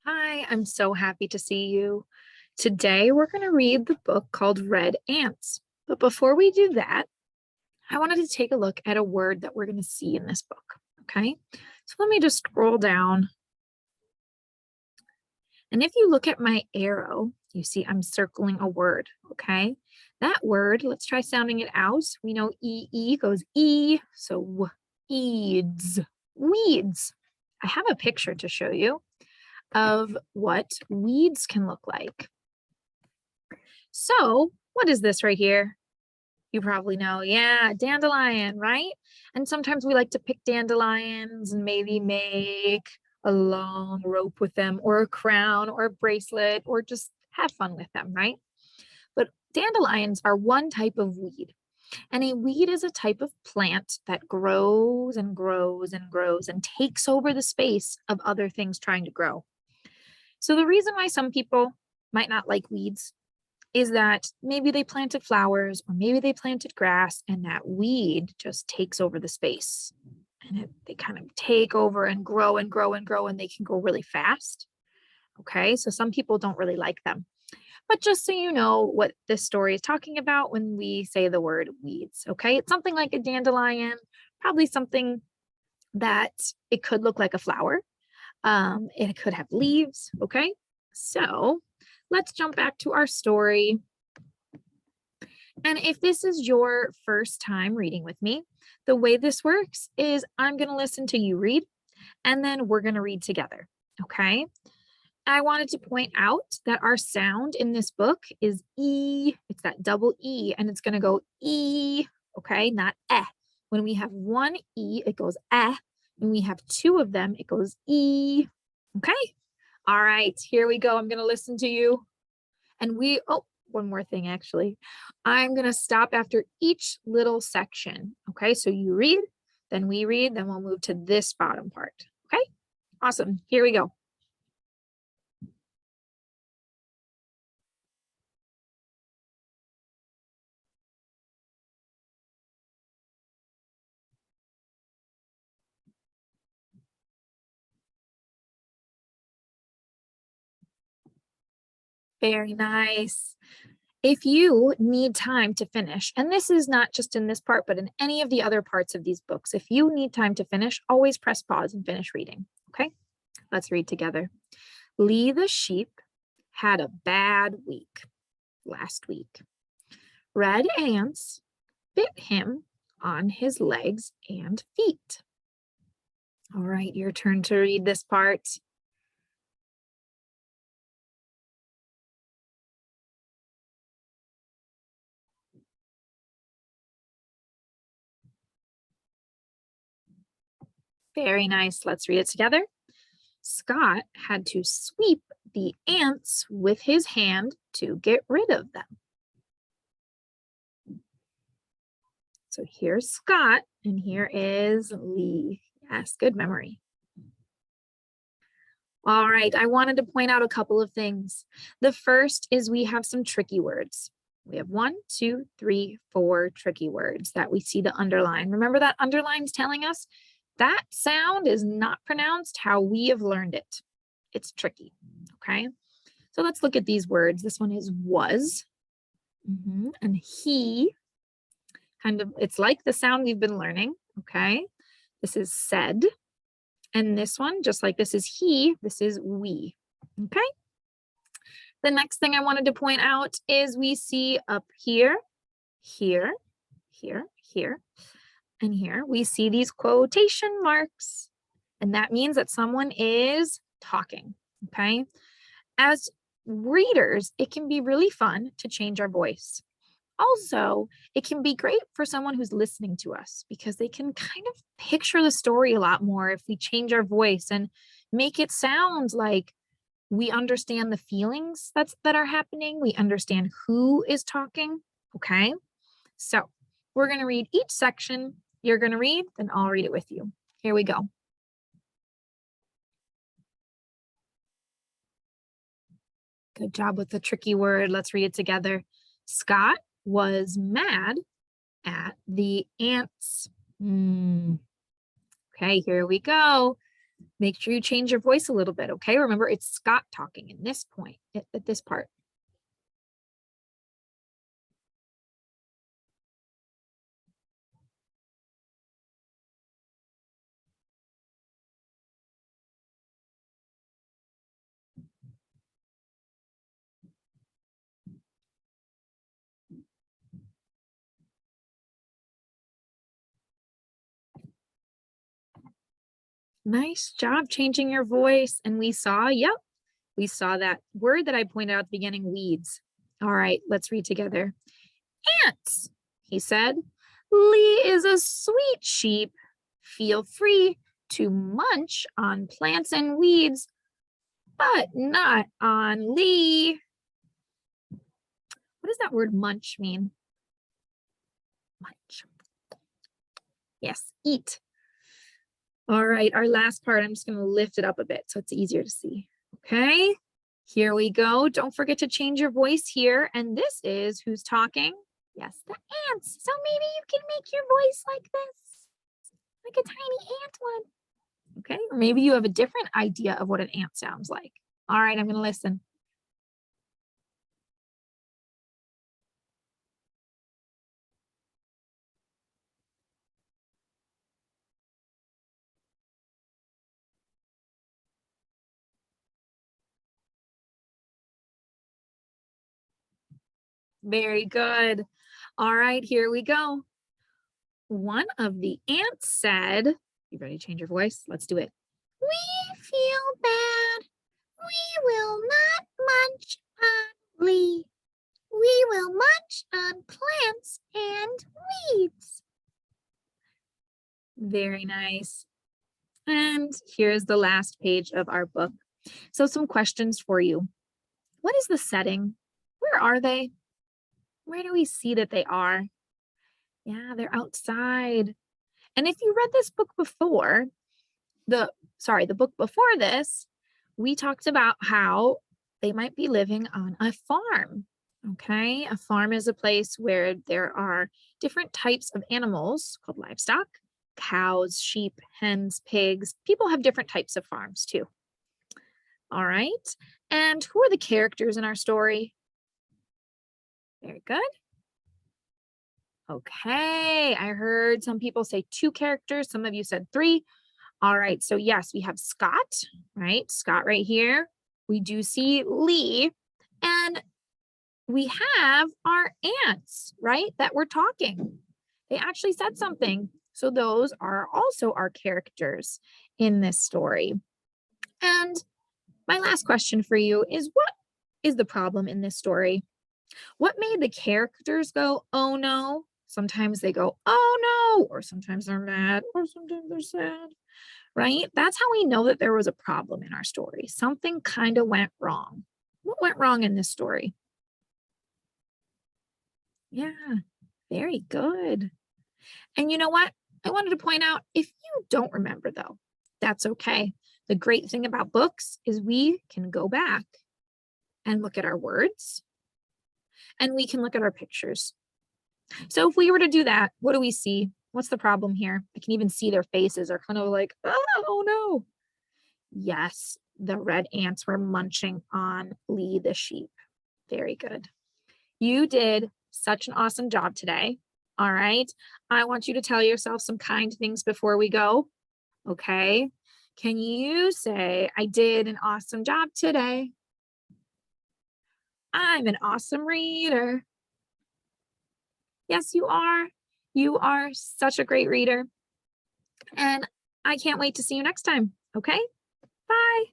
Hi, I'm so happy to see you. Today we're going to read the book called Red Ants. But before we do that, I wanted to take a look at a word that we're going to see in this book. Okay, so let me just scroll down. And if you look at my arrow, you see I'm circling a word. Okay, that word, let's try sounding it out. We know E goes E, so weeds, weeds. I have a picture to show you of what weeds can look like. So, what is this right here? You probably know. Yeah, dandelion, right? And sometimes we like to pick dandelions and maybe make a long rope with them, or a crown, or a bracelet, or just have fun with them, right? But dandelions are one type of weed. And a weed is a type of plant that grows and grows and grows and takes over the space of other things trying to grow. So, the reason why some people might not like weeds is that maybe they planted flowers or maybe they planted grass and that weed just takes over the space and they kind of take over and grow and grow and grow and they can go really fast. Okay, so some people don't really like them. But just so you know what this story is talking about when we say the word weeds, okay, it's something like a dandelion, probably something that it could look like a flower. It could have leaves. Okay, so let's jump back to our story. And if this is your first time reading with me, the way this works is I'm going to listen to you read and then we're going to read together. Okay. I wanted to point out that our sound in this book is E. It's that double E and it's going to go E. Okay. Not eh. When we have one E, it goes eh. When we have two of them, it goes E. Okay. All right. Here we go. I'm going to listen to you. And one more thing actually. I'm going to stop after each little section. Okay, so you read, then we read, then we'll move to this bottom part. Okay, awesome. Here we go. Very nice. If you need time to finish, and this is not just in this part, but in any of the other parts of these books, if you need time to finish, always press pause and finish reading. Okay, let's read together. Lee the sheep had a bad week last week. Red ants bit him on his legs and feet. All right, your turn to read this part. Very nice. Let's read it together. Scott had to sweep the ants with his hand to get rid of them. So here's Scott, and here is Lee. Yes, good memory. All right, I wanted to point out a couple of things. The first is we have some tricky words. We have 1, 2, 3, 4 tricky words that we see the underline. Remember that underline's telling us that sound is not pronounced how we have learned it. It's tricky, okay? So let's look at these words. This one is was, and he, kind of, it's like the sound we've been learning, okay? This is said, and this one, just like this is he, this is we, okay? The next thing I wanted to point out is we see up here, here, here, here, and here, we see these quotation marks. And that means that someone is talking, okay? As readers, it can be really fun to change our voice. Also, it can be great for someone who's listening to us because they can kind of picture the story a lot more if we change our voice and make it sound like we understand the feelings that are happening. We understand who is talking. Okay. So we're going to read each section. You're going to read, then I'll read it with you. Here we go. Good job with the tricky word. Let's read it together. Scott was mad at the ants. Okay, here we go. Make sure you change your voice a little bit, okay? Remember, it's Scott talking in this point, at this part. Nice job changing your voice. And we saw, yep, we saw that word that I pointed out at the beginning, weeds. All right, let's read together. Ants, he said. Lee is a sweet sheep. Feel free to munch on plants and weeds, but not on Lee. What does that word munch mean? Munch. Yes, eat. All right, our last part, I'm just going to lift it up a bit so it's easier to see. Okay, here we go. Don't forget to change your voice here. And this is who's talking? Yes, the ants. So maybe you can make your voice like this, like a tiny ant one. Okay, or maybe you have a different idea of what an ant sounds like. All right, I'm going to listen. Very good. All right, here we go. One of the ants said, you ready to change your voice? Let's do it. We feel bad. We will not munch on Lee. We will munch on plants and weeds. Very nice. And here's the last page of our book. So some questions for you. What is the setting? Where are they? Where do we see that they are? Yeah, they're outside. And if you read this book before, the book before this, we talked about how they might be living on a farm. Okay, a farm is a place where there are different types of animals called livestock, cows, sheep, hens, pigs. People have different types of farms too. All right, and who are the characters in our story? Very good. Okay, I heard some people say 2 characters. Some of you said 3. All right, so yes, we have Scott, right? Scott right here. We do see Lee, and we have our ants, right? That were talking. They actually said something. So those are also our characters in this story. And my last question for you is, what is the problem in this story? What made the characters go, oh no? Sometimes they go, oh no, or sometimes they're mad, or sometimes they're sad, right? That's how we know that there was a problem in our story. Something kind of went wrong. What went wrong in this story? Yeah, very good. And you know what? I wanted to point out, if you don't remember though, that's okay. The great thing about books is we can go back and look at our words, and we can look at our pictures. So if we were to do that, what do we see? What's the problem here? I can even see their faces are kind of like, oh no. Yes, the red ants were munching on Lee the sheep. Very good. You did such an awesome job today. All right. I want you to tell yourself some kind things before we go. Okay. Can you say, I did an awesome job today? I'm an awesome reader. Yes, you are. You are such a great reader. And I can't wait to see you next time. Okay. Bye.